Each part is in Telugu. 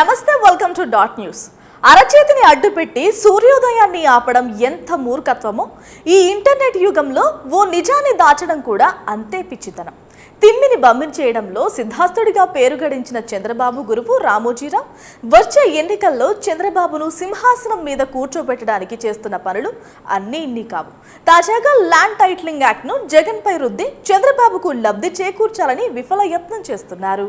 నమస్తే, వెల్కమ్ టు డాట్ న్యూస్. అరచేతిని అడ్డుపెట్టి సూర్యోదయాన్ని ఆపడం ఎంత మూర్ఖత్వమో ఈ ఇంటర్నెట్ యుగంలో ఓ నిజాన్ని దాచడం కూడా అంతే పిచ్చితనం. తిమ్మిని బమ్మిని చేయడంలో సిద్ధాస్తుడిగా పేరు గడించిన చంద్రబాబు గురువు రామోజీరావు వచ్చే ఎన్నికల్లో చంద్రబాబును సింహాసనం మీద కూర్చోబెట్టడానికి చేస్తున్న పనులు అన్నీ ఇన్ని కావు. తాజాగా ల్యాండ్ టైటిలింగ్ యాక్ట్ను జగన్పై రుద్ది చంద్రబాబుకు లబ్ధి చేకూర్చాలని విఫల యత్నం చేస్తున్నారు.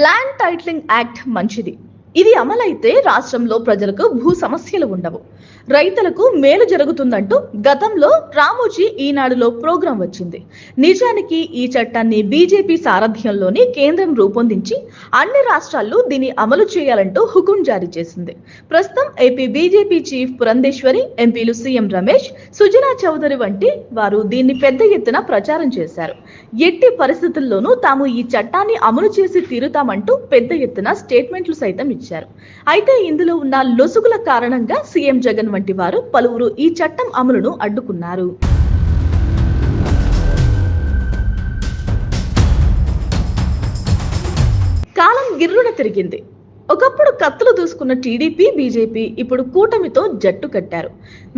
ల్యాండ్ టైటిలింగ్ యాక్ట్ మంచిది. ఇది అమలైతే రాష్ట్రంలో ప్రజలకు భూ సమస్యలు ఉండవు, రైతులకు మేలు జరుగుతుందంటూ గతంలో రామోజీ ఈనాడులో ప్రోగ్రాం వచ్చింది. నిజానికి ఈ చట్టాన్ని బీజేపీ సారథ్యంలోని కేంద్రం రూపొందించి అన్ని రాష్ట్రాల్లో దీన్ని అమలు చేయాలంటూ హుకుం జారీ చేసింది. ప్రస్తుతం ఏపీ బీజేపీ చీఫ్ పురంధేశ్వరి, ఎంపీలు సీఎం రమేష్, సుజనా చౌదరి వంటి వారు దీన్ని పెద్ద ఎత్తున ప్రచారం చేశారు. ఎట్టి పరిస్థితుల్లోనూ తాము ఈ చట్టాన్ని అమలు చేసి తీరుతామంటూ పెద్ద ఎత్తున స్టేట్మెంట్లు సైతం ఇచ్చారు. అయితే ఇందులో ఉన్న లొసుగుల కారణంగా సీఎం జగన్ వంటి వారు పలువురు ఈ చట్టం అమలును అడ్డుకున్నారు. కాలం గిర్రున తిరిగింది. ఒకప్పుడు కత్తులు దూసుకున్న టీడీపీ, బీజేపీ ఇప్పుడు కూటమితో జట్టు కట్టారు.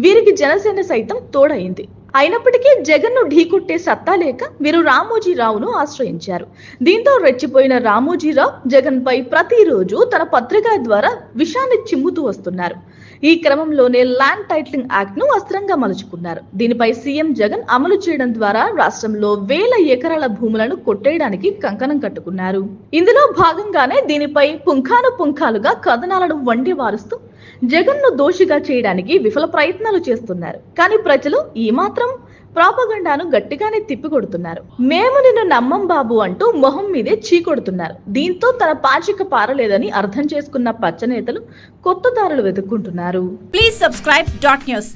వీరికి జనసేన సైతం తోడైంది. అయినప్పటికీ జగన్ను ఢీకొట్టే సత్తా లేక వీరు రామోజీరావును ఆశ్రయించారు. దీంతో రెచ్చిపోయిన రామోజీరావు జగన్ పై ప్రతిరోజు తన పత్రికల ద్వారా విషాన్ని చిమ్ముతూ వస్తున్నారు. ఈ క్రమంలోనే ల్యాండ్ టైటిలింగ్ యాక్ట్ ను అస్త్రంగా మలుచుకున్నారు. దీనిపై సీఎం జగన్ అమలు చేయడం ద్వారా రాష్ట్రంలో వేల ఎకరాల భూములను కొట్టేయడానికి కంకణం కట్టుకున్నారు. ఇందులో భాగంగానే దీనిపై పుంఖానుపుంఖాలుగా కథనాలను వండి వారుస్తూ జగన్ ను దోషిగా చేయడానికి విఫల ప్రయత్నాలు చేస్తున్నారు. కానీ ప్రజలు ఈ మాత్రం ప్రాపగండాను గట్టిగానే తిప్పికొడుతున్నారు. మేము నిన్ను నమ్మం బాబు అంటూ మొహం మీదే చీకొడుతున్నారు. దీంతో తన పాచిక పారలేదని అర్థం చేసుకున్న పచ్చనేతలు కొత్త దారులు వెతుక్కుంటున్నారు. Please subscribe dot news.